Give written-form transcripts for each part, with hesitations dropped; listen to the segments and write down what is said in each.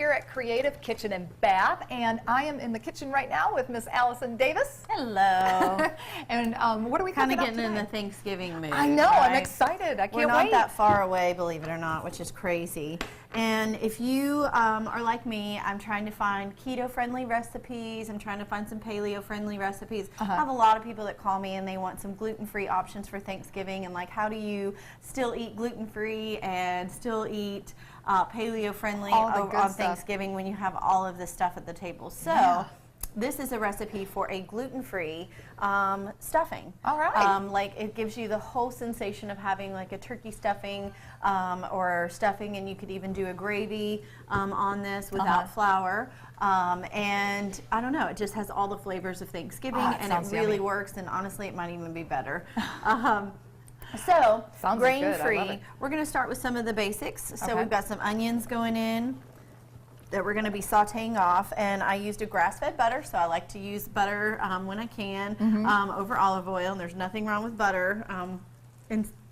Here at Creative Kitchen and Bath, and I am in the kitchen right now with Miss Allison Davis. Hello. And what are we kind of cooking getting up in the today? Thanksgiving mood? I know, right? I'm excited. I can't We're not wait. that far away, believe it or not, which is crazy. And if you are like me, I'm trying to find keto-friendly recipes. I'm trying to find some paleo-friendly recipes. I have a lot of people that call me and they want some gluten-free options for Thanksgiving, and like, how do you still eat gluten-free and still eat paleo-friendly on Thanksgiving when you have all of this stuff at the table? So this is a recipe for a gluten-free stuffing. All right. Like, it gives you the whole sensation of having like a turkey stuffing or stuffing, and you could even do a gravy on this without flour. And I don't know, it just has all the flavors of Thanksgiving, and it really works, and honestly it might even be better. So, grain-free, we're going to start with some of the basics. So we've got some onions going in that we're going to be sauteing off, and I used a grass-fed butter, so I like to use butter when I can over olive oil, and there's nothing wrong with butter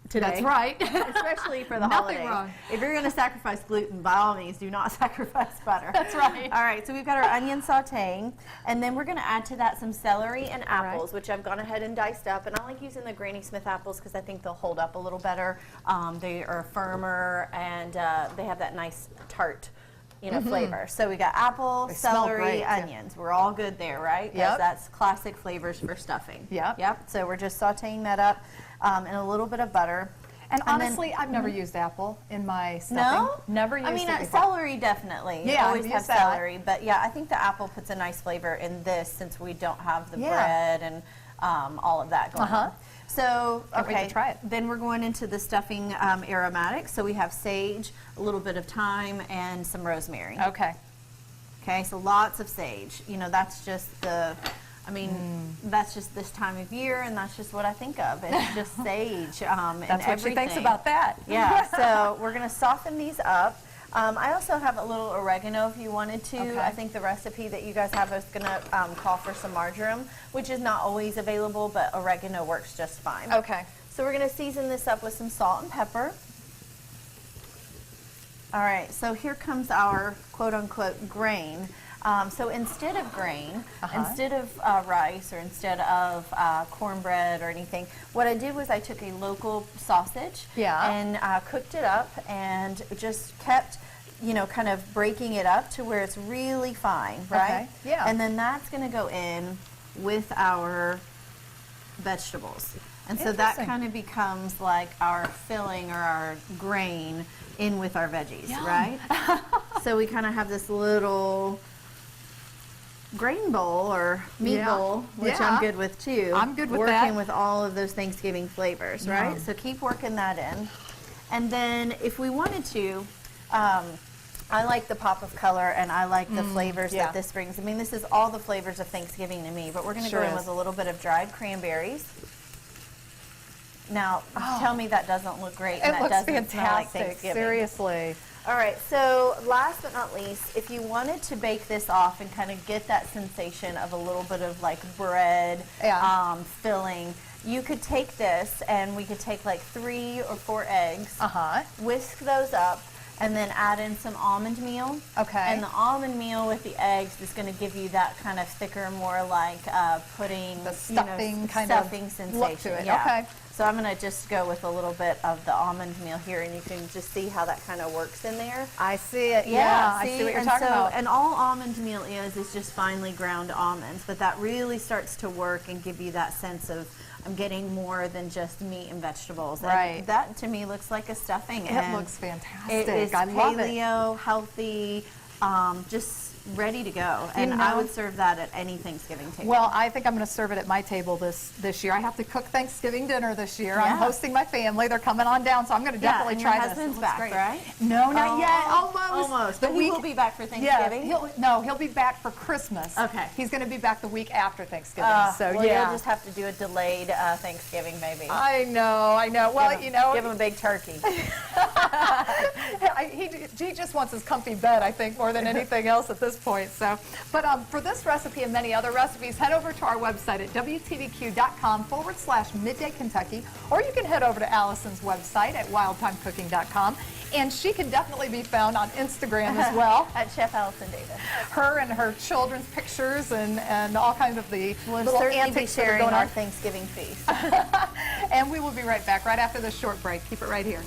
today. That's right. Especially for the holidays. Nothing wrong. If you're going to sacrifice gluten, by all means, do not sacrifice butter. That's right. All right, so we've got our onion sauteing, and then we're going to add to that some celery and apples, which I've gone ahead and diced up. And I like using the Granny Smith apples because I think they'll hold up a little better. They are firmer, and they have that nice tart, flavor. So we got apple, celery, onions. We're all good there, right? Yep. That's classic flavors for stuffing. Yep. Yep. So we're just sauteing that up in a little bit of butter. And honestly, I've never used apple in my stuffing. No? Never used it before. Celery definitely. You always have celery. But yeah, I think the apple puts a nice flavor in this since we don't have the bread and all of that going on. So, okay, try it. Then we're going into the stuffing aromatics. So we have sage, a little bit of thyme, and some rosemary. Okay. Okay, so lots of sage. That's just that's just this time of year, and that's just what I think of. It's just sage That's what she thinks about that. Yeah, so we're going to soften these up. I also have a little oregano if you wanted to. I think the recipe that you guys have is going to call for some marjoram, which is not always available, but oregano works just fine. Okay. So we're going to season this up with some salt and pepper. All right, so here comes our quote-unquote grain. So instead of grain, instead of rice, or instead of cornbread or anything, what I did was I took a local sausage and cooked it up and just kept, kind of breaking it up to where it's really fine, right? Okay. Yeah. And then that's going to go in with our vegetables. And so that kind of becomes like our filling, or our grain in with our veggies, right? So we kind of have this little grain bowl or meat bowl, which I'm good with too. I'm good with that. Working with all of those Thanksgiving flavors, right? So keep working that in. And then if we wanted to, I like the pop of color, and I like the flavors that this brings. I mean, this is all the flavors of Thanksgiving to me, but we're going to go in with a little bit of dried cranberries. Now, tell me that doesn't look great. It looks fantastic. Smell like Thanksgiving. Seriously. All right, so last but not least, if you wanted to bake this off and kind of get that sensation of a little bit of like bread filling, you could take this, and we could take like 3 or 4 eggs, whisk those up, and then add in some almond meal. Okay. And the almond meal with the eggs is going to give you that kind of thicker, more like pudding, the stuffing sensation. Look to it. Yeah. Okay. So I'm going to just go with a little bit of the almond meal here, and you can just see how that kind of works in there. I see it. Yeah, I see what you're talking about. And all almond meal is just finely ground almonds, but that really starts to work and give you that sense of, I'm getting more than just meat and vegetables. Right. And that to me looks like a stuffing. It looks fantastic. It is I love it. paleo, healthy, just ready to go. And I would serve that at any Thanksgiving table. Well, I think I'm going to serve it at my table this year. I have to cook Thanksgiving dinner this year. I'm hosting my family. They're coming on down, so I'm going to definitely try this. Your husband's back, right? No, not yet. Almost. But he will be back for Thanksgiving? Yeah, he'll be back for Christmas. Okay. He's going to be back the week after Thanksgiving. So well, you'll just have to do a delayed Thanksgiving, maybe. I know. Well, give him a big turkey. He just wants his comfy bed, I think, more more than anything else at this point. So, but for this recipe and many other recipes, head over to our website at WTDQ.com/Midday Kentucky, or you can head over to Allison's website at wildtimecooking.com. And she can definitely be found on Instagram as well. At Chef Allison Davis. Her and her children's pictures and all kinds of the We'll little certainly be antics that are sharing going our on. Thanksgiving feast. And we will be right back right after this short break. Keep it right here.